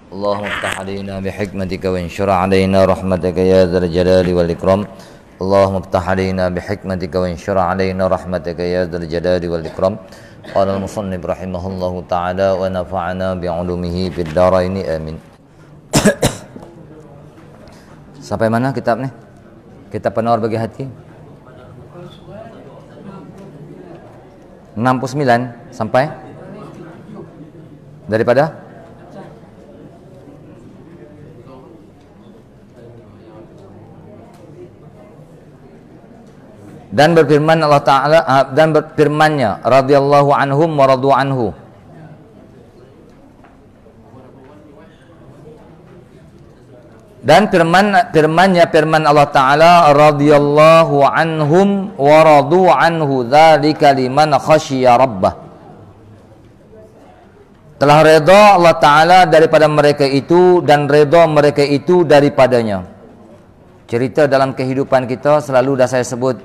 اللهم افتح علينا بحكمتك وانشر علينا رحمتك يا ذا الجلال والإكرام. اللهم افتح علينا بحكمتك وانشر علينا رحمتك يا ذا الجلال والإكرام. قال المصنف رحمه الله تعالى ونفعنا بعلومه في الدارين آمين. Sampai mana kitab ni? Kitab Penawar Bagi Hati 69 sampai daripada dan berfirman Allah Ta'ala dan berfirmannya radhiyallahu anhum wa radu anhu. Dan firman Allah Ta'ala radhiyallahu anhum wa radu anhu dzalika liman khasyiya rabbah. Telah redha Allah Ta'ala daripada mereka itu dan redha mereka itu daripadanya. Cerita dalam kehidupan kita selalu dah saya sebut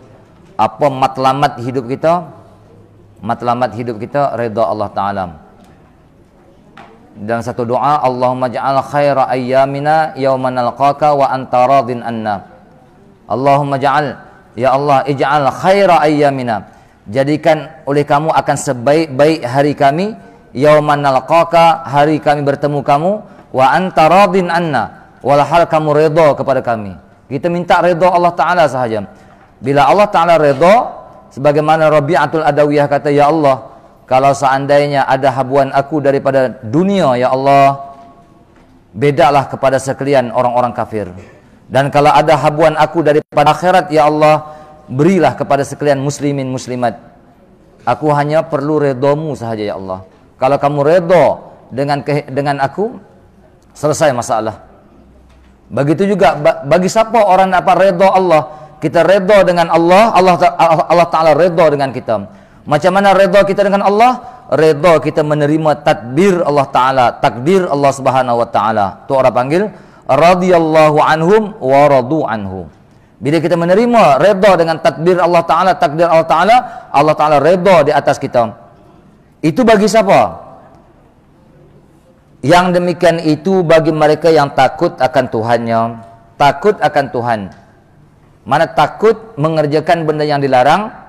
apa matlamat hidup kita? Matlamat hidup kita redha Allah Ta'ala. Dan satu doa, Allahumma ja'al khaira ayyamina yawma nalqaka wa anta radin anna. Allahumma ja'al, ya Allah, ij'al khaira ayyamina, jadikan oleh kamu akan sebaik-baik hari kami, yawma nalqaka, hari kami bertemu kamu, wa anta radin anna, walhal kamu redha kepada kami. Kita minta redha Allah Ta'ala sahaja. Bila Allah Ta'ala redha, sebagaimana Rabi'atul Adawiyah kata, ya Allah, kalau seandainya ada habuan aku daripada dunia, ya Allah, bedalah kepada sekalian orang-orang kafir. Dan kalau ada habuan aku daripada akhirat, ya Allah, berilah kepada sekalian muslimin muslimat. Aku hanya perlu redamu sahaja, ya Allah. Kalau kamu redha dengan aku, selesai masalah. Begitu juga bagi siapa orang dapat redha Allah, kita redha dengan Allah, Allah Ta'ala redha dengan kita. Macam mana redha kita dengan Allah? Redha kita menerima tadbir Allah Ta'ala, takdir Allah Subhanahu wa Ta'ala. Tu orang panggil radhiyallahu anhum wa radu anhu. Bila kita menerima redha dengan tadbir Allah Ta'ala, takdir Allah Ta'ala, Allah Ta'ala redha di atas kita. Itu bagi siapa? Yang demikian itu bagi mereka yang takut akan Tuhannya, takut akan Tuhan. Mana takut mengerjakan benda yang dilarang?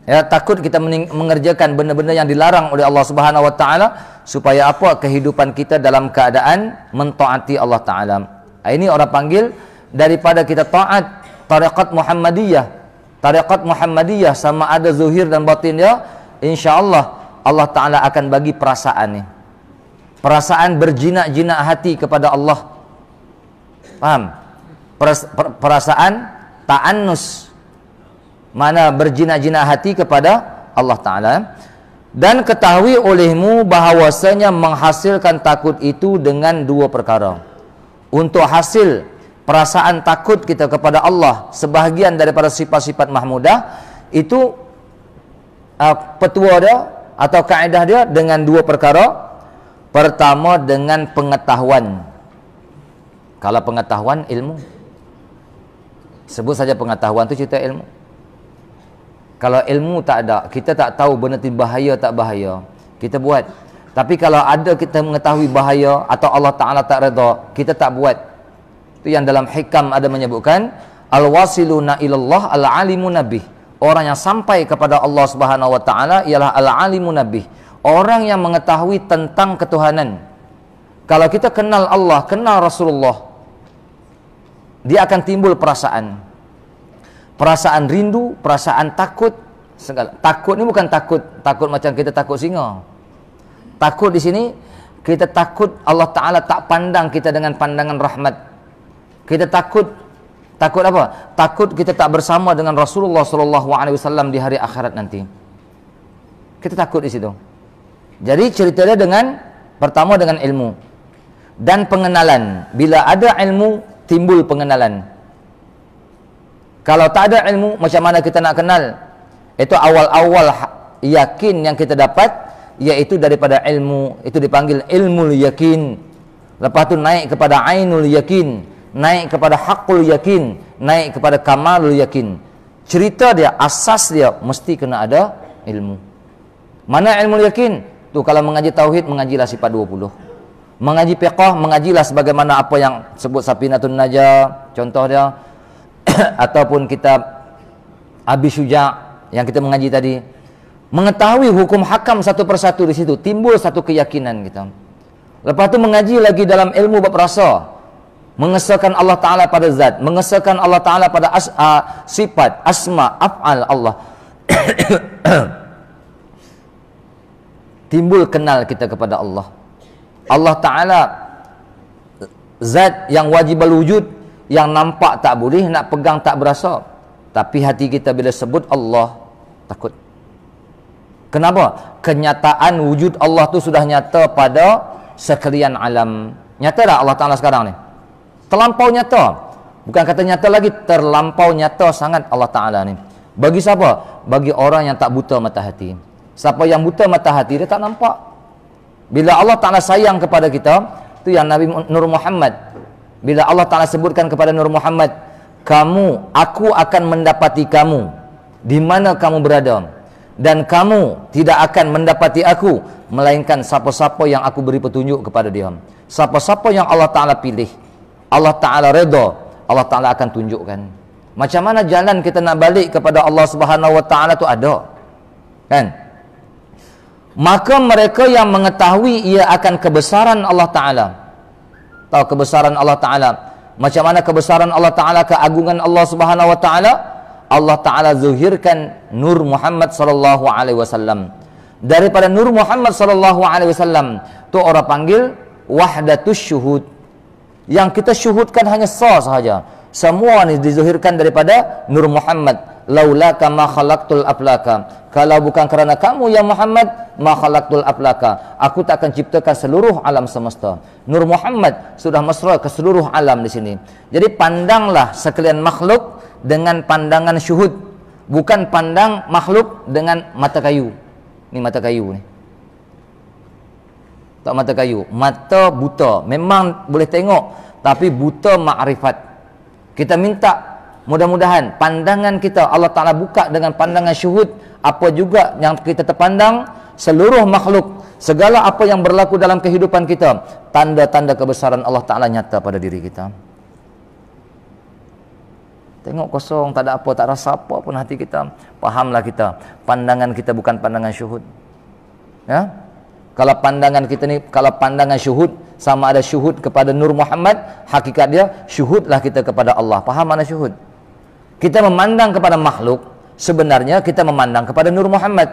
Ya, takut kita mengerjakan benda-benda yang dilarang oleh Allah Subhanahu wa Ta'ala, supaya apa? Kehidupan kita dalam keadaan mentaati Allah Ta'ala. Ini orang panggil daripada kita taat tariqat Muhammadiyah. Tariqat Muhammadiyah sama ada zuhir dan batin dia, insya-Allah Allah Ta'ala akan bagi perasaan ni. Perasaan berjinak-jinak hati kepada Allah. Faham? Perasaan ta'annus, mana berjinak-jinak hati kepada Allah Ta'ala. Dan ketahui olehmu bahawasanya menghasilkan takut itu dengan dua perkara. Untuk hasil perasaan takut kita kepada Allah, sebahagian daripada sifat-sifat mahmudah, itu petua dia atau kaedah dia dengan dua perkara. Pertama dengan pengetahuan. Kalau pengetahuan, ilmu. Sebut saja pengetahuan itu cerita ilmu. Kalau ilmu tak ada, kita tak tahu benda itu bahaya tak bahaya, kita buat. Tapi kalau ada kita mengetahui bahaya atau Allah Ta'ala tak redha, kita tak buat. Itu yang dalam hikam ada menyebutkan, al-wasiluna ilallah al-alimu nabih. Orang yang sampai kepada Allah Subhanahu wa Ta'ala ialah al-alimu nabih, orang yang mengetahui tentang ketuhanan. Kalau kita kenal Allah, kenal Rasulullah, dia akan timbul perasaan rindu, perasaan takut, segala. Takut ni bukan takut macam kita takut singa. Takut di sini kita takut Allah Ta'ala tak pandang kita dengan pandangan rahmat. Kita takut apa? Takut kita tak bersama dengan Rasulullah sallallahu alaihi wasallam di hari akhirat nanti. Kita takut di situ. Jadi ceritanya pertama dengan ilmu dan pengenalan. Bila ada ilmu, timbul pengenalan. Kalau tak ada ilmu, macam mana kita nak kenal? Itu awal-awal yakin yang kita dapat, iaitu daripada ilmu. Itu dipanggil ilmul yakin. Lepas tu naik kepada ainul yakin, naik kepada haqqul yakin, naik kepada kamalul yakin. Cerita dia, asas dia mesti kena ada ilmu. Mana ilmu yakin? Tu kalau mengaji tauhid, mengajilah sifat 20. Mengaji fiqh, mengajilah sebagaimana apa yang sebut Safinatun Najah, contoh dia. Ataupun kitab Abi Syuja' yang kita mengaji tadi. Mengetahui hukum hakam satu persatu di situ, timbul satu keyakinan kita. Lepas tu mengaji lagi dalam ilmu bab rasa, mengesahkan Allah Ta'ala pada zat, mengesahkan Allah Ta'ala pada sifat, asma, af'al Allah. Timbul kenal kita kepada Allah. Allah Ta'ala zat yang wajib wujud, yang nampak tak boleh, nak pegang tak berasa. Tapi hati kita bila sebut Allah, takut. Kenapa? Kenyataan wujud Allah tu sudah nyata pada sekalian alam. Nyata tak Allah Ta'ala sekarang ni? Terlampau nyata. Bukan kata nyata lagi, terlampau nyata sangat Allah Ta'ala ni. Bagi siapa? Bagi orang yang tak buta mata hati. Siapa yang buta mata hati, dia tak nampak. Bila Allah Ta'ala sayang kepada kita, tu yang Nabi Nur Muhammad, bila Allah Ta'ala sebutkan kepada Nur Muhammad, aku akan mendapati kamu di mana kamu berada, dan kamu tidak akan mendapati aku melainkan siapa-siapa yang aku beri petunjuk kepada dia. Siapa-siapa yang Allah Ta'ala pilih, Allah Ta'ala redha, Allah Ta'ala akan tunjukkan. Macam mana jalan kita nak balik kepada Allah Subhanahu Wa Ta'ala tu ada, kan? Maka mereka yang mengetahui ia akan kebesaran Allah Ta'ala, tahu kebesaran Allah Ta'ala, macam mana kebesaran Allah Ta'ala, keagungan Allah Subhanahu Wa Ta'ala, Allah Ta'ala zuhirkan Nur Muhammad sallallahu alaihi wasallam. Daripada Nur Muhammad sallallahu alaihi wasallam tu orang panggil wahdatus syuhud. Yang kita syuhudkan hanya sahaja. Semua ni dizuhirkan daripada Nur Muhammad. Laulaka ma khalaqtul aflaka. Kalau bukan kerana kamu ya Muhammad, ma khalaqtul aflaka. Aku tak akan ciptakan seluruh alam semesta. Nur Muhammad sudah mesra ke seluruh alam di sini. Jadi pandanglah sekalian makhluk dengan pandangan syuhud, bukan pandang makhluk dengan mata kayu. Ni mata kayu ni. Tak mata kayu, mata buta. Memang boleh tengok, tapi buta makrifat. Kita minta mudah-mudahan pandangan kita Allah Ta'ala buka dengan pandangan syuhud. Apa juga yang kita terpandang, seluruh makhluk, segala apa yang berlaku dalam kehidupan kita, tanda-tanda kebesaran Allah Ta'ala nyata pada diri kita. Tengok kosong, tak ada apa, tak rasa apa pun hati kita. Fahamlah kita, pandangan kita bukan pandangan syuhud. Ya? Kalau pandangan kita ni, kalau pandangan syuhud, sama ada syuhud kepada Nur Muhammad, hakikat dia, syuhudlah kita kepada Allah. Faham mana syuhud? Kita memandang kepada makhluk, sebenarnya kita memandang kepada Nur Muhammad.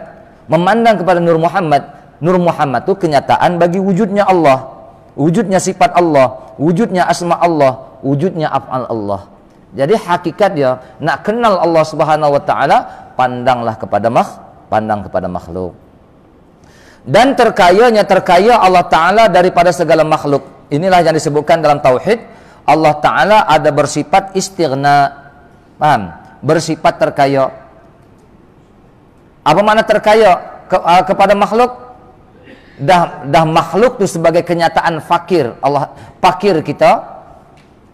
Memandang kepada Nur Muhammad tu kenyataan bagi wujudnya Allah, wujudnya sifat Allah, wujudnya asma Allah, wujudnya af'al Allah. Jadi hakikat dia, nak kenal Allah Subhanahu Wa Ta'ala, pandanglah kepada pandang kepada makhluk. Dan terkaya Allah Ta'ala daripada segala makhluk. Inilah yang disebutkan dalam Tauhid. Allah Ta'ala ada bersifat istighna. Paham? Bersifat terkaya. Apa makna terkaya kepada makhluk? Dah makhluk tu sebagai kenyataan fakir. Allah fakir kita.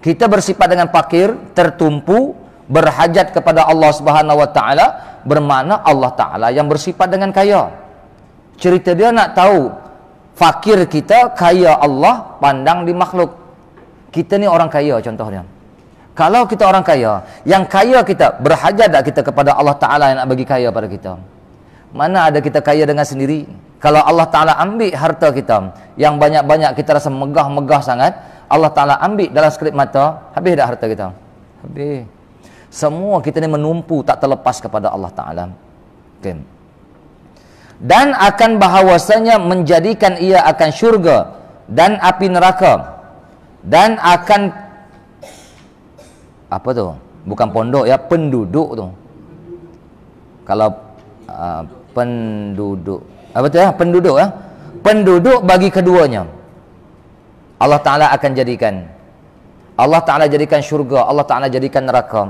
Kita bersifat dengan fakir, tertumpu, berhajat kepada Allah Subhanahu Wa Ta'ala, bermakna Allah Ta'ala yang bersifat dengan kaya. Cerita dia nak tahu fakir kita, kaya Allah, pandang di makhluk. Kita ni orang kaya contohnya. Kalau kita orang kaya, yang kaya kita, berhajat tak kita kepada Allah Ta'ala yang nak bagi kaya pada kita? Mana ada kita kaya dengan sendiri? Kalau Allah Ta'ala ambil harta kita, yang banyak-banyak kita rasa megah-megah sangat, Allah Ta'ala ambil dalam sekelip mata, habis dah harta kita? Habis. Semua kita ni menumpu tak terlepas kepada Allah Ta'ala. Okay. Dan akan bahawasanya menjadikan ia akan syurga dan api neraka. Dan akan, apa tu? Bukan pondok ya, penduduk tu. Kalau penduduk, apa tu ya? Penduduk ya. Penduduk bagi keduanya Allah Ta'ala akan jadikan. Allah Ta'ala jadikan syurga, Allah Ta'ala jadikan neraka.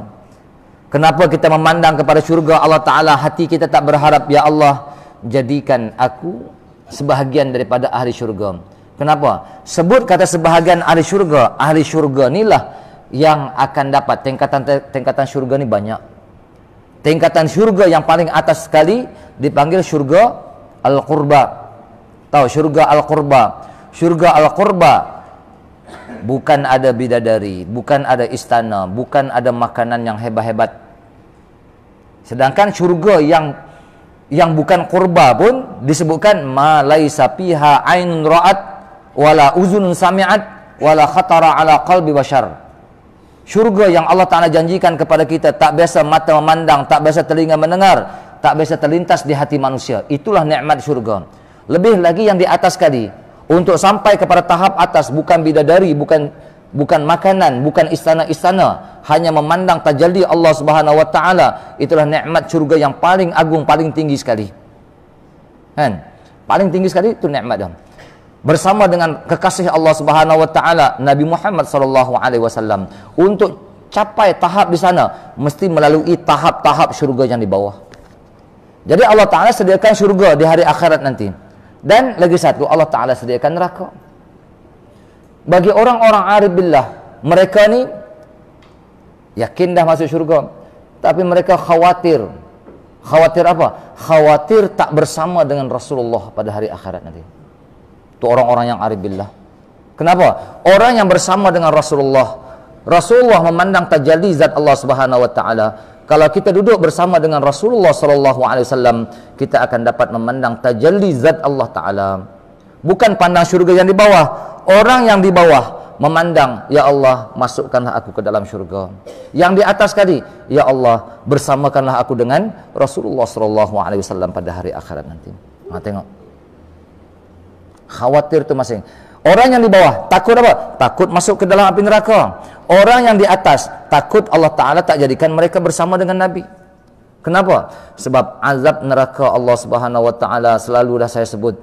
Kenapa kita memandang kepada syurga Allah Ta'ala, hati kita tak berharap, ya Allah, jadikan aku sebahagian daripada ahli syurga. Kenapa? Sebut kata sebahagian ahli syurga inilah yang akan dapat. Tingkatan syurga ni banyak. Tingkatan syurga yang paling atas sekali dipanggil syurga Al-Qurba. Tahu syurga al-qurba. Syurga al-qurba bukan ada bidadari, bukan ada istana, bukan ada makanan yang hebat-hebat. Sedangkan syurga yang bukan qurba pun disebutkan ma laisa fiha ainun ra'at wala uzunun sami'at wala khatara ala qalbi bashar. Syurga yang Allah Ta'ala janjikan kepada kita tak biasa mata memandang, tak biasa telinga mendengar, tak biasa terlintas di hati manusia. Itulah nikmat syurga. Lebih lagi yang di atas tadi, untuk sampai kepada tahap atas, bukan bidadari, bukan makanan, bukan istana-istana, hanya memandang tajalli Allah Subhanahu wa taala. Itulah nikmat syurga yang paling agung, paling tinggi sekali. Kan? Paling tinggi sekali itu nikmat dah. Bersama dengan kekasih Allah Subhanahu wa taala Nabi Muhammad sallallahu alaihi wasallam. Untuk capai tahap di sana mesti melalui tahap-tahap syurga yang di bawah. Jadi Allah Taala sediakan syurga di hari akhirat nanti. Dan lagi satu, Allah Ta'ala sediakan neraka. Bagi orang-orang arif billah, mereka ni yakin dah masuk syurga, tapi mereka khawatir. Khawatir apa? Khawatir tak bersama dengan Rasulullah pada hari akhirat nanti. Itu orang-orang yang arif billah. Kenapa? Orang yang bersama dengan Rasulullah memandang tajalli zat Allah Subhanahu wa taala. Kalau kita duduk bersama dengan Rasulullah sallallahu alaihi wasallam, kita akan dapat memandang tajalli zat Allah taala. Bukan pandang syurga yang di bawah. Orang yang di bawah memandang, ya Allah, masukkanlah aku ke dalam syurga. Yang di atas tadi, ya Allah, bersamakanlah aku dengan Rasulullah sallallahu alaihi wasallam pada hari akhirat nanti. Tengok. Khawatir tu masing. Orang yang di bawah takut apa? Takut masuk ke dalam api neraka. Orang yang di atas takut Allah Ta'ala tak jadikan mereka bersama dengan Nabi. Kenapa? Sebab azab neraka Allah Subhanahu wa taala selalu dah saya sebut.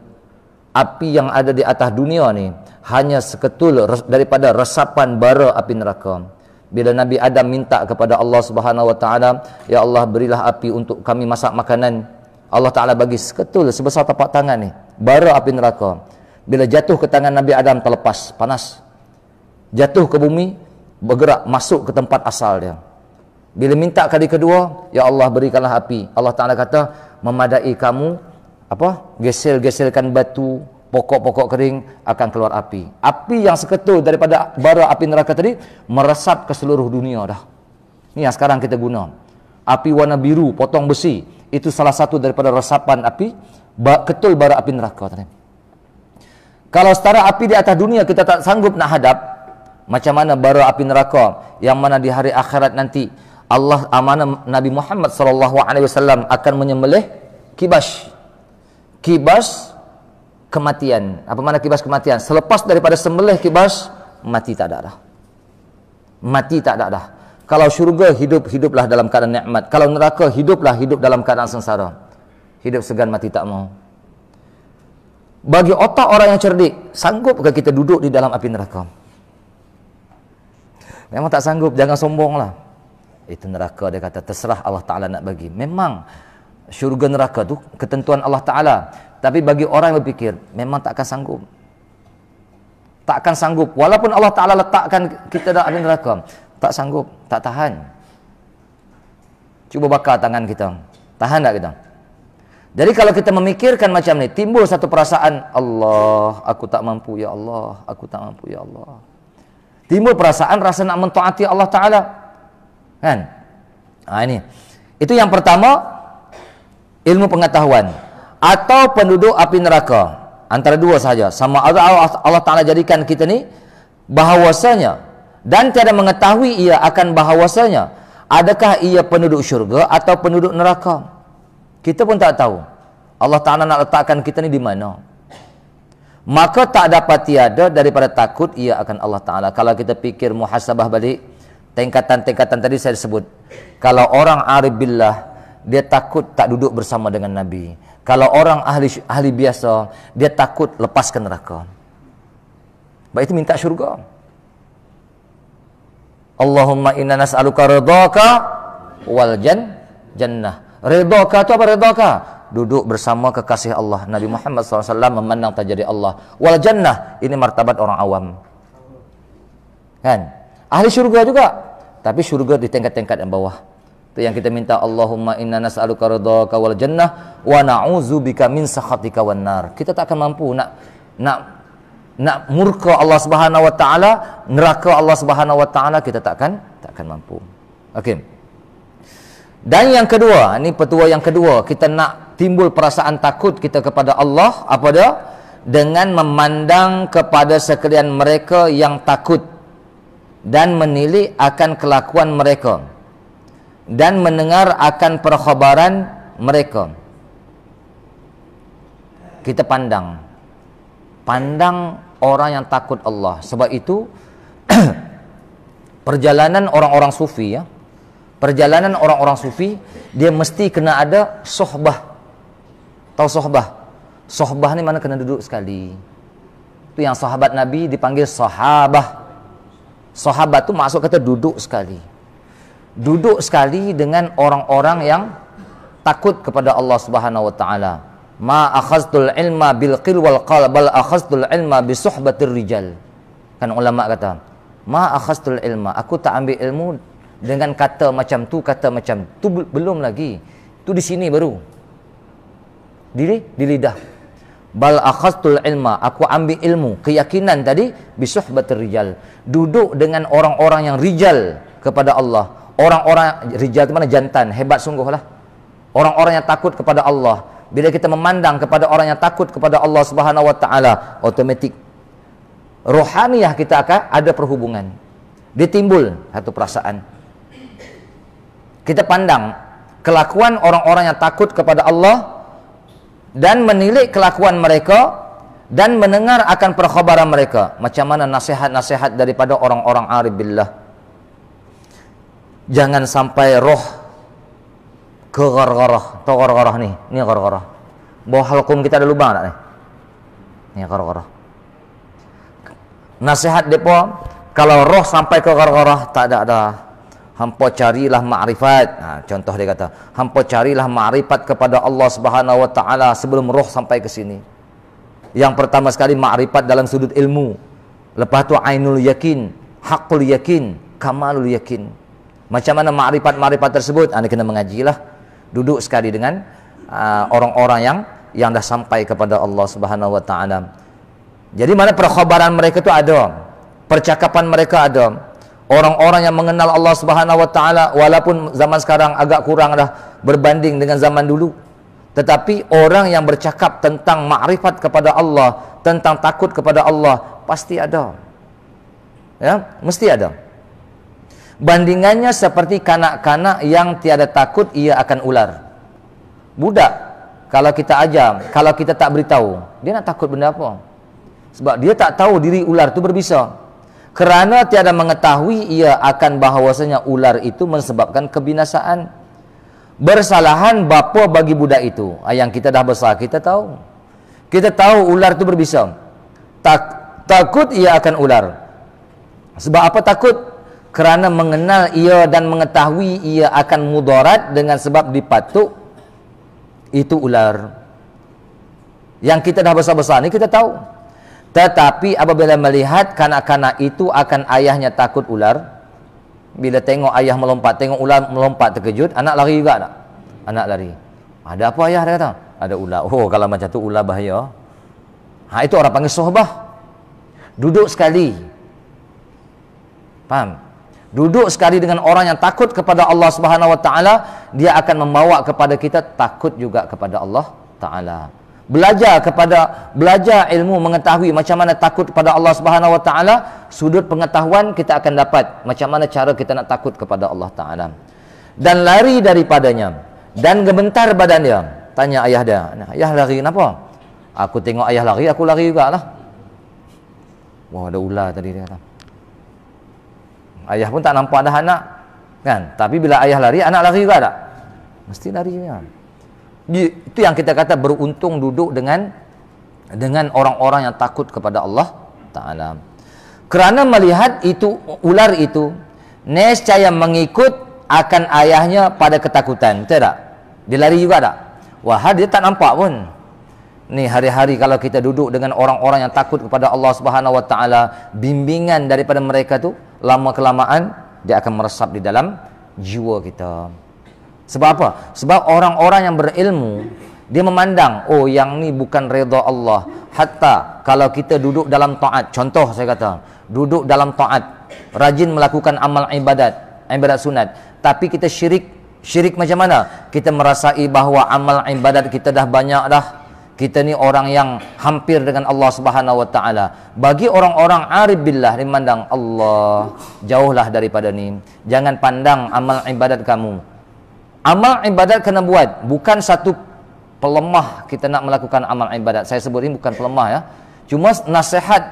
Api yang ada di atas dunia ni hanya seketul daripada resapan bara api neraka. Bila Nabi Adam minta kepada Allah Subhanahu wa taala, ya Allah, berilah api untuk kami masak makanan. Allah Ta'ala bagi seketul sebesar tapak tangan ni, bara api neraka. Bila jatuh ke tangan Nabi Adam terlepas, panas. Jatuh ke bumi, bergerak masuk ke tempat asal dia. Bila minta kali kedua, ya Allah, berikanlah api. Allah Ta'ala kata, memadai kamu gesel-geselkan batu, pokok-pokok kering, akan keluar api. Api yang seketul daripada bara api neraka tadi meresap ke seluruh dunia dah. Ni yang sekarang kita guna. Api warna biru, potong besi, itu salah satu daripada resapan api ketul bara api neraka tadi. Kalau setara api di atas dunia kita tak sanggup nak hadap, macam mana bara api neraka yang mana di hari akhirat nanti Allah amanah Nabi Muhammad sallallahu alaihi wasallam akan menyembelih kibas. Kibas kematian. Apa makna kibas kematian? Selepas daripada sembelih kibas, mati tak ada dah. Mati tak ada dah. Kalau syurga, hiduplah dalam keadaan nikmat. Kalau neraka, hidup dalam keadaan sengsara. Hidup segan, mati tak mau. Bagi otak orang yang cerdik, sanggupkah kita duduk di dalam api neraka? Memang tak sanggup, jangan sombonglah. Itu neraka, dia kata, terserah Allah Ta'ala nak bagi. Memang syurga neraka tu ketentuan Allah Ta'ala. Tapi bagi orang yang berfikir, memang tak akan sanggup. Tak akan sanggup. Walaupun Allah Ta'ala letakkan kita dalam api neraka, tak sanggup, tak tahan. Cuba bakar tangan kita. Tahan tak kita? Jadi kalau kita memikirkan macam ni, timbul satu perasaan, Allah, aku tak mampu, ya Allah, aku tak mampu, ya Allah. Timbul perasaan rasa nak mentaati Allah Ta'ala. Kan? Ini. Itu yang pertama, ilmu pengetahuan. Atau penduduk api neraka. Antara dua sahaja. Sama Allah Ta'ala jadikan kita ni, bahawasanya, dan tiada mengetahui ia akan bahawasanya, adakah ia penduduk syurga atau penduduk neraka. Kita pun tak tahu. Allah Ta'ala nak letakkan kita ni di mana. Maka tak dapat tiada daripada takut ia akan Allah Ta'ala. Kalau kita fikir muhasabah balik, tingkatan-tingkatan tadi saya sebut. Kalau orang arif billah, dia takut tak duduk bersama dengan Nabi. Kalau orang ahli biasa, dia takut lepas ke neraka. Baik itu minta syurga. Allahumma inna nas'aluka ridhaka wal jannah. Ridhaka itu apa ridhaka? Duduk bersama kekasih Allah. Nabi Muhammad SAW memandang tajalli Allah. Wal jannah, ini martabat orang awam. Kan? Ahli syurga juga. Tapi syurga di tingkat-tingkat yang bawah. Itu yang kita minta, Allahumma inna nas'aluka ridhaka wal jannah wa na'udzubika min sakhatika wan nar. Kita tak akan mampu nak murka Allah Subhanahu wa taala, neraka Allah Subhanahu wa taala, kita tak akan mampu. Okey. Dan yang kedua, ini petua yang kedua, kita nak timbul perasaan takut kita kepada Allah, apa dia? Dengan memandang kepada sekalian mereka yang takut dan menilik akan kelakuan mereka dan mendengar akan perkhabaran mereka. Kita pandang orang yang takut Allah. Sebab itu perjalanan orang-orang sufi, ya, perjalanan orang-orang sufi, dia mesti kena ada sohbah. Tahu sohbah? Sohbah ni mana kena duduk sekali. Itu yang sahabat Nabi dipanggil sahabah. Sahabat tu maksud kata duduk sekali. Duduk sekali dengan orang-orang yang takut kepada Allah Subhanahu wa taala. Ma akhaztul ilma bil qil wal qal bal akhaztul ilma bi suhbatir rijal. Kan ulama kata, ma akhaztul ilma, aku tak ambil ilmu dengan kata macam tu, kata macam tu, belum lagi. Tu di sini baru. Di lidah. Bal akhaztul ilma, aku ambil ilmu, keyakinan tadi bisuhbatir rijal, duduk dengan orang-orang yang rijal kepada Allah. Orang-orang rijal itu mana? Jantan, hebat sungguhlah. Orang-orang yang takut kepada Allah. Bila kita memandang kepada orang yang takut kepada Allah Subhanahu wa taala, otomatik rohaniyah kita akan ada perhubungan. Dia timbul satu perasaan. Kita pandang kelakuan orang-orang yang takut kepada Allah dan menilik kelakuan mereka dan mendengar akan perkhabaran mereka. Macam mana nasihat-nasihat daripada orang-orang arif billah. Jangan sampai roh ke gargarah. Tahu gargarah ni? Ni gargarah. Bawah halqum kita ada lubang tak ni? Ni gargarah. Nasihat depa, kalau roh sampai ke gargarah, tak ada dah. Hampa carilah ma'rifat. Contoh dia kata, hampa carilah ma'rifat kepada Allah Subhanahu wa taala sebelum roh sampai ke sini. Yang pertama sekali ma'rifat dalam sudut ilmu. Lepas tu ainul yakin, haqqul yakin, kamalul yakin. Macam mana ma'rifat tersebut? Anda kena mengajilah. Duduk sekali dengan orang-orang yang dah sampai kepada Allah Subhanahu wa taala. Jadi mana perkhabaran mereka tu ada. Percakapan mereka ada. Orang-orang yang mengenal Allah Subhanahu wa taala, walaupun zaman sekarang agak kurang dah berbanding dengan zaman dulu, tetapi orang yang bercakap tentang makrifat kepada Allah, tentang takut kepada Allah, pasti ada. Ya, mesti ada. Bandingannya seperti kanak-kanak yang tiada takut, ia akan ular. Budak, kalau kita ajar, kalau kita tak beritahu, dia nak takut benda apa? Sebab dia tak tahu diri ular itu berbisa. Kerana tiada mengetahui ia akan bahawasanya ular itu menyebabkan kebinasaan. Bersalahan bapa bagi budak itu. Yang kita dah besar, kita tahu. Kita tahu ular itu berbisa. Takut ia akan ular. Sebab apa takut? Kerana mengenal ia dan mengetahui ia akan mudarat dengan sebab dipatuk itu ular. Yang kita dah besar-besar ni kita tahu. Tetapi apabila melihat kanak-kanak itu akan ayahnya takut ular, bila tengok ayah melompat, tengok ular melompat terkejut, anak lari juga tak? Anak lari. Ada apa ayah? Dia kata, ada ular. Oh, kalau macam tu ular bahaya. Itu orang panggil sohbah. Duduk sekali. Faham? Duduk sekali dengan orang yang takut kepada Allah Subhanahu wa taala, dia akan membawa kepada kita takut juga kepada Allah taala. Belajar ilmu, mengetahui macam mana takut kepada Allah Subhanahu wa taala, sudut pengetahuan kita akan dapat macam mana cara kita nak takut kepada Allah taala. Dan lari daripadanya dan gemetar badan dia. Tanya ayah dia, "Ayah lari kenapa?" "Aku tengok ayah lari, aku lari jugalah." Wah, ada ular tadi dia kata. Ayah pun tak nampak ada anak, kan? Tapi bila ayah lari, anak lari juga tak? Mesti lari juga. Itu yang kita kata beruntung duduk dengan orang-orang yang takut kepada Allah Ta'ala. Kerana melihat itu ular itu, nescaya mengikut akan ayahnya pada ketakutan. Betul tak? Dia lari juga tak? Wah, dia tak nampak pun. Ni hari-hari kalau kita duduk dengan orang-orang yang takut kepada Allah Subhanahu wa taala, bimbingan daripada mereka tu lama kelamaan dia akan meresap di dalam jiwa kita. Sebab apa? Sebab orang-orang yang berilmu, dia memandang, oh yang ni bukan redha Allah. Hatta kalau kita duduk dalam taat, contoh saya kata, duduk dalam taat, rajin melakukan amal ibadat, ibadat sunat, tapi kita syirik macam mana? Kita merasai bahawa amal ibadat kita dah banyak dah. Kita ni orang yang hampir dengan Allah Subhanahu wa taala. Bagi orang-orang arif billah, dia memandang Allah, jauhlah daripada ni. Jangan pandang amal ibadat kamu. Amal ibadat kena buat, bukan satu pelemah kita nak melakukan amal ibadat. Saya sebut ini bukan pelemah ya. Cuma nasihat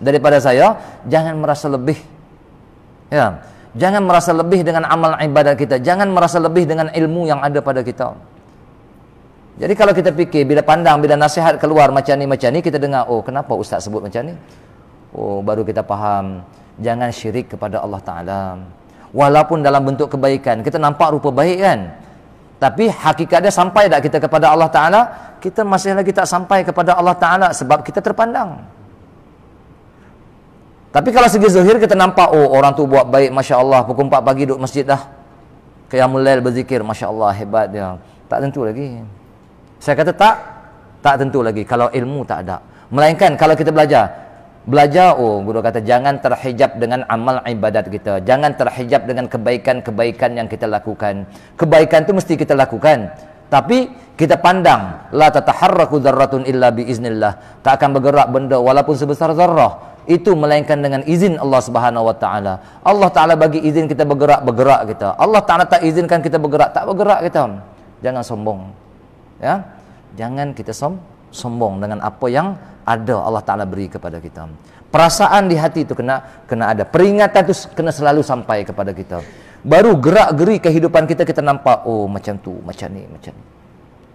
daripada saya, jangan merasa lebih. Ya. Jangan merasa lebih dengan amal ibadat kita. Jangan merasa lebih dengan ilmu yang ada pada kita. Jadi kalau kita fikir, bila pandang, bila nasihat keluar macam ni, kita dengar, oh kenapa ustaz sebut macam ni? Oh baru kita faham. Jangan syirik kepada Allah Ta'ala. Walaupun dalam bentuk kebaikan, kita nampak rupa baik kan? Tapi hakikatnya sampai tak kita kepada Allah Ta'ala? Kita masih lagi tak sampai kepada Allah Ta'ala sebab kita terpandang. Tapi kalau segi zahir kita nampak, oh orang tu buat baik, Masya Allah, pukul 4 pagi duduk masjid dah. Qiyamul Lail berzikir, Masya Allah, hebat dia. Tak tentu lagi. Saya kata tak tentu lagi kalau ilmu tak ada. Melainkan kalau kita belajar, oh guru kata jangan terhijab dengan amal ibadat kita. Jangan terhijab dengan kebaikan-kebaikan yang kita lakukan. Kebaikan itu mesti kita lakukan. Tapi kita pandang, la tataharraku dzarratun illa biiznillah. Tak akan bergerak benda walaupun sebesar zarrah. Itu melainkan dengan izin Allah Subhanahu wa taala. Allah Taala bagi izin kita bergerak kita. Allah Taala tak izinkan kita bergerak kita. Jangan sombong. Ya, jangan kita sombong dengan apa yang ada Allah Ta'ala beri kepada kita. Perasaan di hati itu kena ada. Peringatan itu kena selalu sampai kepada kita. Baru gerak-geri kehidupan kita nampak, oh macam tu, macam ni.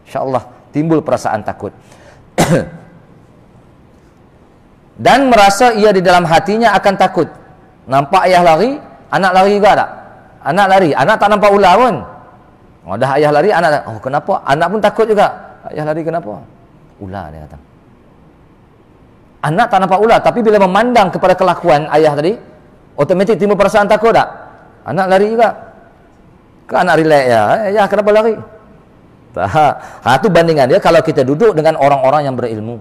InsyaAllah timbul perasaan takut. Dan merasa ia di dalam hatinya akan takut. Nampak ayah lari, anak lari juga tak? Anak lari, anak tak nampak ular pun. Oh, dah ayah lari, anak, oh kenapa? Anak pun takut juga. Ayah lari kenapa? Ular dia kata. Anak tak nampak ular, tapi bila memandang kepada kelakuan ayah tadi, otomatik timbul perasaan takut tak? Anak lari juga. Ke anak relax ya? Ayah kenapa lari? Tak. Itu bandingan dia kalau kita duduk dengan orang-orang yang berilmu.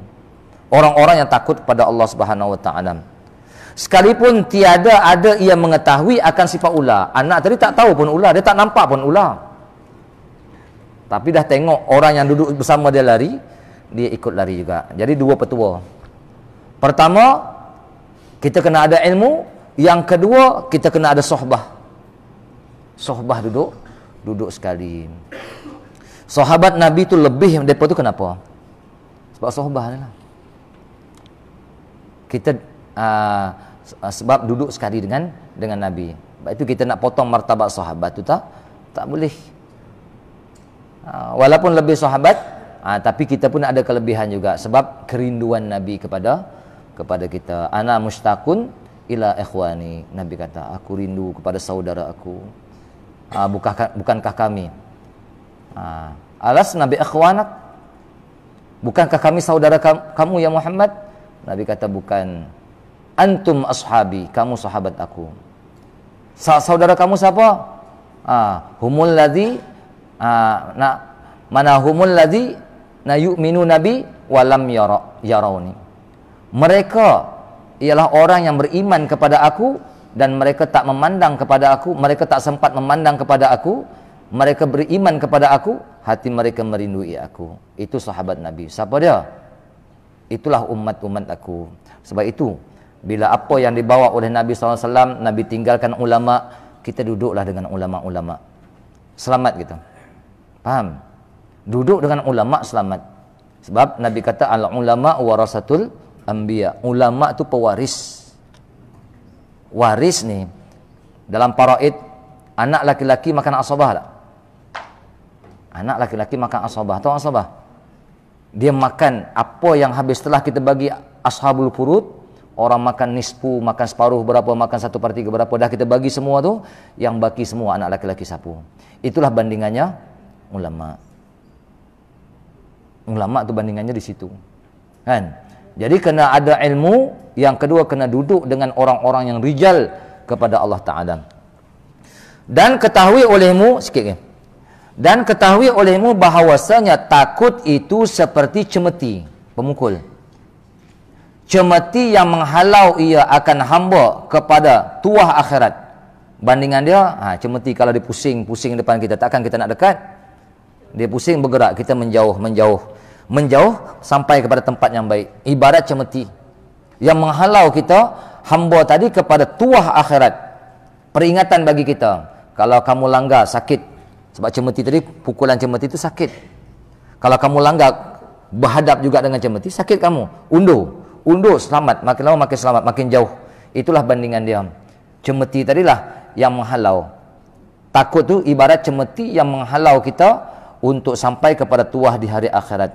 Orang-orang yang takut kepada Allah Subhanahu wa taala. Sekalipun tiada ada ia mengetahui akan sifat ular. Anak tadi tak tahu pun ular, dia tak nampak pun ular. Tapi dah tengok orang yang duduk bersama dia lari, dia ikut lari juga. Jadi dua petua. Pertama, kita kena ada ilmu. Yang kedua, kita kena ada sohbah. Sohbah duduk sekali. Sahabat Nabi tu lebih daripada tu kenapa? Sebab sohbah adalah. Kita sebab duduk sekali dengan Nabi. Sebab itu kita nak potong martabat sahabat tu tak boleh. Walaupun lebih sahabat, tapi kita pun ada kelebihan juga sebab kerinduan Nabi kepada kita. Ana mustaqun ila ikhwani. Nabi kata, aku rindu kepada saudara aku. Bukankah kami? Alas Nabi ikhwanak? Bukankah kami saudara kamu ya Muhammad? Nabi kata bukan. Antum ashabi, kamu sahabat aku. Saudara kamu siapa? Humul ladzi mana humul ladzi na yu'minu nabi walam yarawni. Mereka ialah orang yang beriman kepada aku dan mereka tak memandang kepada aku, mereka tak sempat memandang kepada aku, mereka beriman kepada aku, hati mereka merindui aku. Itu sahabat Nabi. Siapa dia? Itulah umat-umat aku. Sebab itu bila apa yang dibawa oleh Nabi SAW, Nabi tinggalkan ulama, kita duduklah dengan ulama-ulama. Selamat kita. Faham? Duduk dengan ulama selamat. Sebab Nabi kata al-ulama warasatul anbiya. Ulama tu pewaris. Waris ni dalam faraid, anak laki-laki makan asabah tak? Anak laki-laki makan asabah. Tahu asabah? Dia makan apa yang habis setelah kita bagi ashabul furud. Orang makan nisfu, makan separuh berapa, makan 1/3 berapa, dah kita bagi semua tu, yang baki semua anak laki-laki sapu. Itulah bandingannya ulama. Ulama tu bandingannya di situ. Kan? Jadi kena ada ilmu, yang kedua kena duduk dengan orang-orang yang rijal kepada Allah Ta'ala. Dan ketahui olehmu, sikit kan? Dan ketahui olehmu bahawasanya takut itu seperti cemeti, pemukul. Cemeti yang menghalau ia akan hamba kepada tuah akhirat. Bandingan dia, cemeti kalau dia pusing depan kita, takkan kita nak dekat. Dia pusing bergerak, kita menjauh sampai kepada tempat yang baik. Ibarat cemeti yang menghalau kita, hamba tadi, kepada tuah akhirat. Peringatan bagi kita, kalau kamu langgar sakit. Sebab cemeti tadi, pukulan cemeti itu sakit. Kalau kamu langgar berhadap juga dengan cemeti, sakit kamu. Undur, selamat. Makin lama makin selamat, makin jauh. Itulah bandingan dia. Cemeti tadilah yang menghalau. Takut tu ibarat cemeti yang menghalau kita untuk sampai kepada tuah di hari akhirat.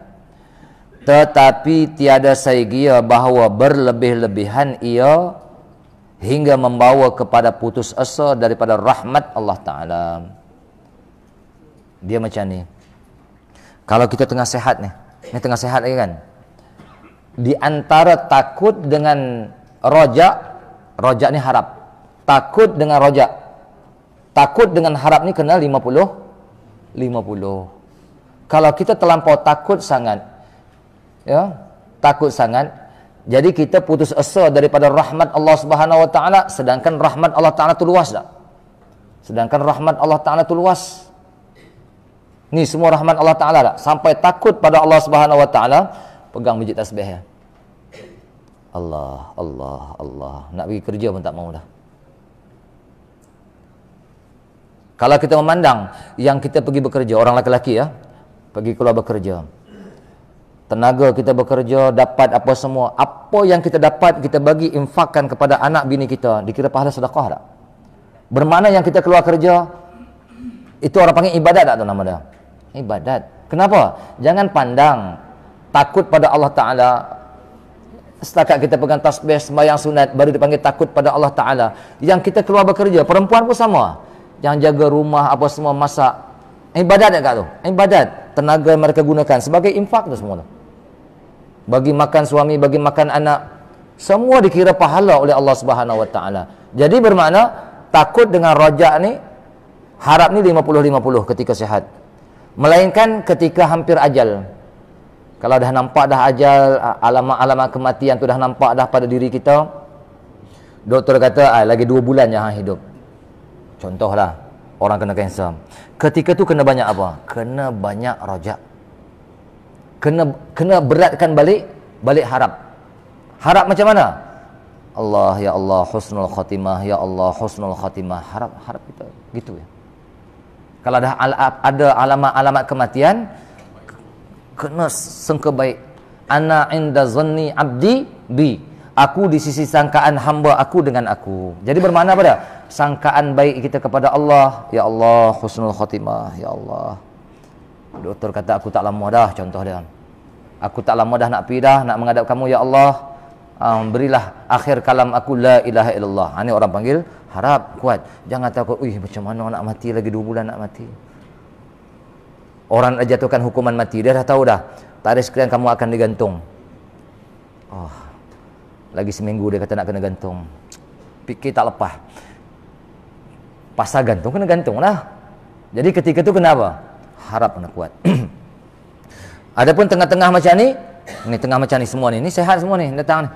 Tetapi tiada saigia bahawa berlebih-lebihan ia hingga membawa kepada putus asa daripada rahmat Allah Ta'ala. Dia macam ni. Kalau kita tengah sehat ni tengah sehat lagi kan, di antara takut dengan rojak ni harap. Takut dengan rojak, takut dengan harap ni kena 50. Kalau kita terlampau takut sangat, takut sangat, jadi kita putus asa daripada rahmat Allah Subhanahu Wa Taala. Sedangkan rahmat Allah Taala tu luas tak? Sedangkan rahmat Allah Taala tu luas. Ni semua rahmat Allah Ta'ala tak? Sampai takut pada Allah Subhanahu Wa Ta'ala. Pegang biji tasbih ya. Allah. Nak pergi kerja pun tak mau dah. Kalau kita memandang yang kita pergi bekerja, orang lelaki ya, pergi keluar bekerja, tenaga kita bekerja, dapat apa semua, apa yang kita dapat kita bagi, infakkan kepada anak bini kita, dikira pahala sedekah tak? Bermakna yang kita keluar kerja, itu orang panggil ibadat tak tu nama dia? Ibadat. Kenapa? Jangan pandang takut pada Allah Ta'ala setakat kita pegang tasbih, sembahyang sunat, baru dipanggil takut pada Allah Ta'ala. Yang kita keluar bekerja, perempuan pun sama, yang jaga rumah apa semua, masak, ibadat tak tu? Ibadat. Tenaga mereka gunakan sebagai infak tu semua tu. Bagi makan suami, bagi makan anak, semua dikira pahala oleh Allah Subhanahu Wa Ta'ala. Jadi bermakna takut dengan rojak ni, harap ni 50-50 ketika sihat. Melainkan ketika hampir ajal. Kalau dah nampak dah ajal, alamat-alamat kematian tu dah nampak dah pada diri kita, doktor kata lagi 2 bulan je hidup. Contohlah orang kena kanser. Ketika tu kena banyak apa? Kena banyak rojak. Kena beratkan balik harap. Harap macam mana? Allah, ya Allah, husnul khatimah, ya Allah, husnul khatimah. Harap kita gitu ya. Kalau ada alamat-alamat kematian, kena sangka baik. Ana inda zanni abdi bi. Aku di sisi sangkaan hamba aku dengan aku. Jadi bermakna apa dah? Sangkaan baik kita kepada Allah. Ya Allah, husnul khatimah. Ya Allah. Doktor kata aku tak lama dah, contoh dia. Aku tak lama dah nak pergi dah, nak menghadap kamu ya Allah. Berilah akhir kalam aku la ilaha illallah. Ini orang panggil harap kuat. Jangan takut, macam mana nak mati lagi 2 bulan nak mati. Orang jatuhkan hukuman mati, dia dah tahu dah. Tarikh sekian kamu akan digantung. Lagi seminggu dia kata nak kena gantung. Fikir tak lepas. Pasal gantung kena gantung lah. Jadi ketika tu kenapa? Harap kena kuat. Adapun tengah-tengah macam ni tengah macam ni semua ni sehat semua ni datang ni.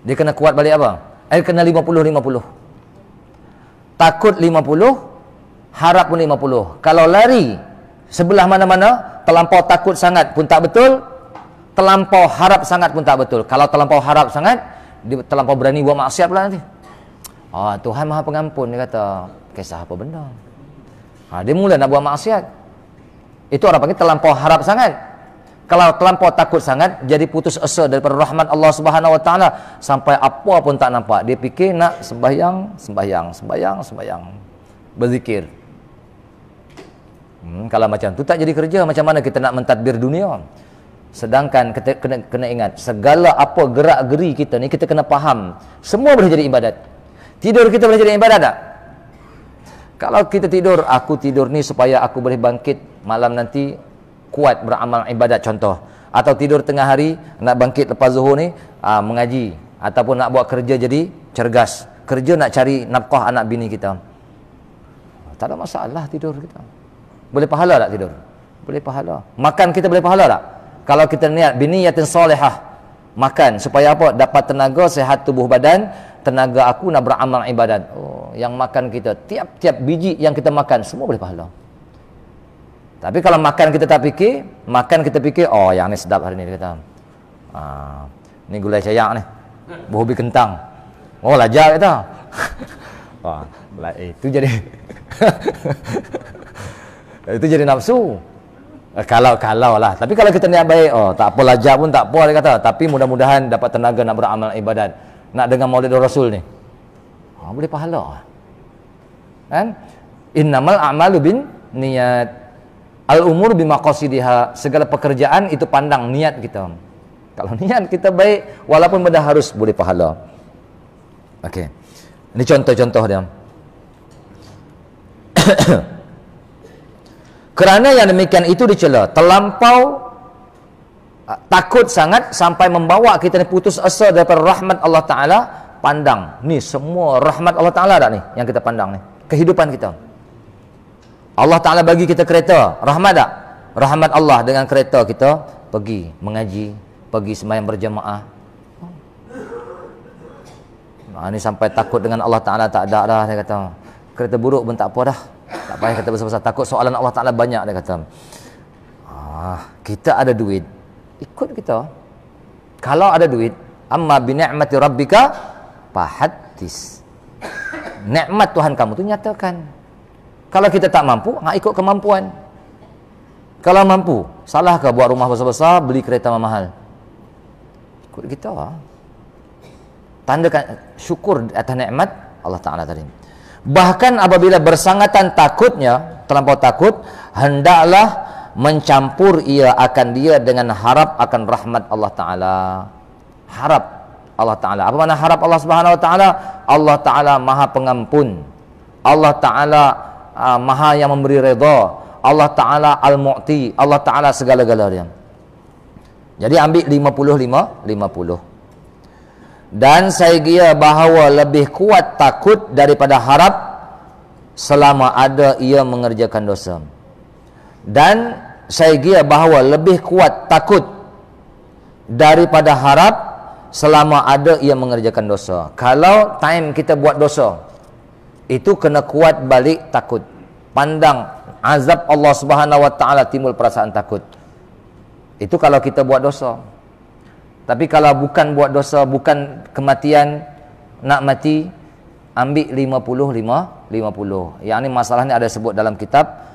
Dia kena kuat balik apa? Kena 50-50. Takut 50, harap pun 50. Kalau lari sebelah mana-mana, terlampau takut sangat pun tak betul, terlampau harap sangat pun tak betul. Kalau terlampau harap sangat, dia terlampau berani buat maksiat pula nanti. Tuhan Maha Pengampun, dia kata, kisah apa benda? Dia mula nak buat maksiat. Itu orang panggil terlampau harap sangat. Kalau terlampau takut sangat, jadi putus asa daripada rahmat Allah Subhanahu Wa Taala, sampai apa pun tak nampak. Dia fikir nak sembahyang, berzikir. Kalau macam tu tak jadi kerja, macam mana kita nak mentadbir dunia? Sedangkan kita kena ingat, segala apa gerak-geri kita ni, kita kena faham, semua boleh jadi ibadat. Tidur kita boleh jadi ibadat tak? Kalau kita tidur, aku tidur ni supaya aku boleh bangkit malam nanti kuat beramal ibadat, contoh. Atau tidur tengah hari, nak bangkit lepas zuhur ni mengaji, ataupun nak buat kerja jadi cergas, kerja nak cari nafkah anak bini kita. Tak ada masalah tidur kita. Boleh pahala tak tidur? Boleh pahala. Makan kita boleh pahala tak? Kalau kita niat biniyatin solehah, makan supaya apa? Dapat tenaga, sehat tubuh badan, tenaga aku nak beramal ibadat. Oh, yang makan kita, tiap-tiap biji yang kita makan semua boleh pahala. Tapi kalau makan kita tak fikir, oh yang ni sedap hari ni, dia kata. Ni gulai cayak ni. Berhobi kentang. Oh, lajak kata. Wah, itu jadi itu jadi nafsu. Kalau lah. Tapi kalau kita niat baik, oh tak apa lajak pun tak apa, dia kata. Tapi mudah-mudahan dapat tenaga nak beramal ibadat. Nak dengar Maulid Rasul ni. Boleh pahala. Kan? Innamal a'malu bin niat. Al-umur bimaqasidiha. Segala pekerjaan itu pandang niat kita. Kalau niat kita baik, walaupun benda harus, boleh pahala. Okey. Ini contoh-contoh dia. Kerana yang demikian itu dicela, terlampau takut sangat sampai membawa kita ni putus asa daripada rahmat Allah Ta'ala. Pandang, ni semua rahmat Allah Ta'ala tak ni yang kita pandang ni, kehidupan kita. Allah Ta'ala bagi kita kereta, rahmat tak? Rahmat Allah dengan kereta kita pergi mengaji, pergi sembahyang berjamaah. Ni sampai takut dengan Allah Ta'ala tak ada dah, dia kata. Kereta buruk pun tak apa dah, tak payah kata besar-besar. Takut soalan Allah Ta'ala banyak, dia kata. Kita ada duit, ikut kita. Kalau ada duit, amma bi ni'mati rabbika fahaddis. Nikmat Tuhan kamu tu nyatakan. Kalau kita tak mampu, ikut kemampuan. Kalau mampu, salah ke buat rumah besar-besar, beli kereta mahal? Ikut kita. Tandakan syukur atas nikmat Allah Ta'ala tadi. Bahkan apabila bersangatan takutnya, terlampau takut, hendaklah mencampur ia akan dia dengan harap akan rahmat Allah Ta'ala. Harap Allah Ta'ala. Apa makna harap Allah Subhanahu Wa Ta'ala? Allah Ta'ala maha pengampun. Allah Ta'ala maha yang memberi redha. Allah Ta'ala al-mu'ti. Allah Ta'ala segala-galanya. Jadi ambil 50. Dan saya kira bahawa lebih kuat takut daripada harap selama ada ia mengerjakan dosa. Dan saya kira bahawa lebih kuat takut daripada harap selama ada ia mengerjakan dosa. Kalau time kita buat dosa, itu kena kuat balik takut. Pandang azab Allah Subhanahu Wa Ta'ala, timbul perasaan takut. Itu kalau kita buat dosa. Tapi kalau bukan buat dosa, bukan kematian, nak mati, ambil 50. Yang ni masalah ni ada sebut dalam kitab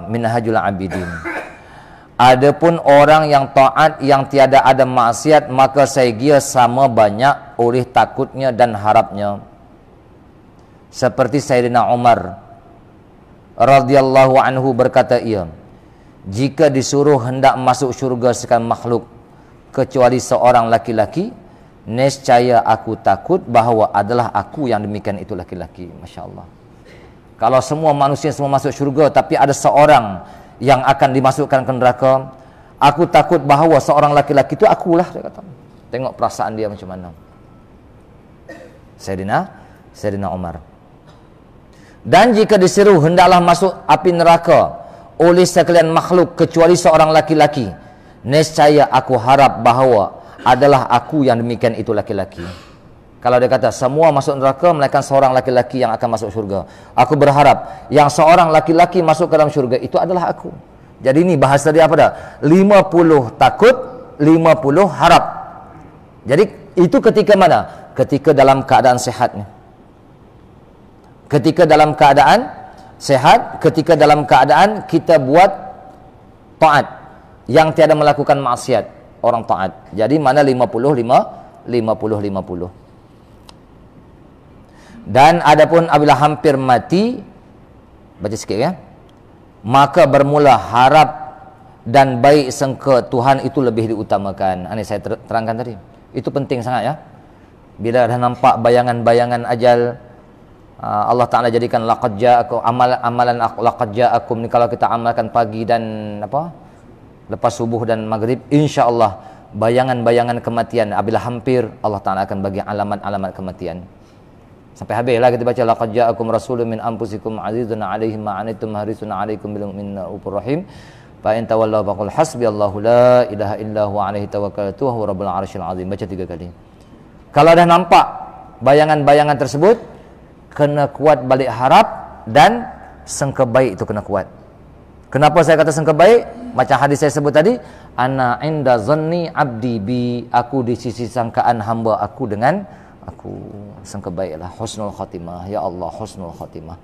Minhajul Abidin. Adapun orang yang taat, yang tiada ada maksiat, maka saya kira sama banyak oleh takutnya dan harapnya. Seperti Sayyidina Umar radhiyallahu anhu berkata ia, jika disuruh hendak masuk syurga sekalian makhluk kecuali seorang laki-laki, nescaya aku takut bahawa adalah aku yang demikian itu laki-laki. Masya Allah. Kalau semua manusia semua masuk syurga, tapi ada seorang yang akan dimasukkan ke neraka, aku takut bahawa seorang laki-laki itu akulah, dia kata. Tengok perasaan dia macam mana. Sayyidina Umar. Dan jika disuruh hendaklah masuk api neraka oleh sekalian makhluk kecuali seorang laki-laki, nescaya aku harap bahawa adalah aku yang demikian itu laki-laki. Kalau dia kata semua masuk neraka melainkan seorang laki-laki yang akan masuk syurga, aku berharap yang seorang laki-laki masuk ke dalam syurga itu adalah aku. Jadi ini bahasa dia apa dah? 50 takut, 50 harap. Jadi itu ketika mana? Ketika dalam keadaan sehatnya. Ketika dalam keadaan sehat, ketika dalam keadaan kita buat taat, yang tiada melakukan maksiat, orang taat. Jadi mana 50. Dan adapun apabila hampir mati, baca sikit ya, maka bermula harap dan baik sangka Tuhan itu lebih diutamakan. Ini saya terangkan tadi. Itu penting sangat ya. Bila dah nampak bayangan-bayangan ajal, Allah Ta'ala jadikan laqad ja'akum, amalan laqad ja'akum ni kalau kita amalkan pagi dan lepas subuh dan maghrib, insya-Allah bayangan-bayangan kematian apabila hampir, Allah Ta'ala akan bagi alamat-alamat kematian. Sampai habislah kita baca laqad ja'akum rasulun min anfusikum azizun 'alaihi ma 'anittum harisun 'alaikum bil mu'minina raufur rahim. Fa in tawallaw faqul hasbiyallahu la ilaha illa huwa 'alaihi tawakkaltu wa huwa rabbul 'arsyil 'azim. Baca 3 kali. Kalau dah nampak bayangan-bayangan tersebut, kena kuat balik harap dan sangka baik itu kena kuat. Kenapa saya kata sangka baik? Macam hadis saya sebut tadi, ana inda zanni abdi bi, aku di sisi sangkaan hamba aku dengan aku. Sangka baiklah, husnul khatimah. Ya Allah, husnul khatimah.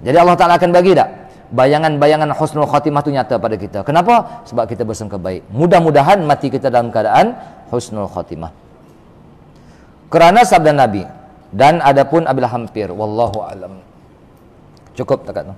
Jadi Allah Ta'ala akan bagi tak bayangan-bayangan husnul khatimah itu nyata pada kita. Kenapa? Sebab kita bersangka baik. Mudah-mudahan mati kita dalam keadaan husnul khatimah. Kerana sabda Nabi, dan adapun abil hampir, wallahu alam. Cukup takat tu.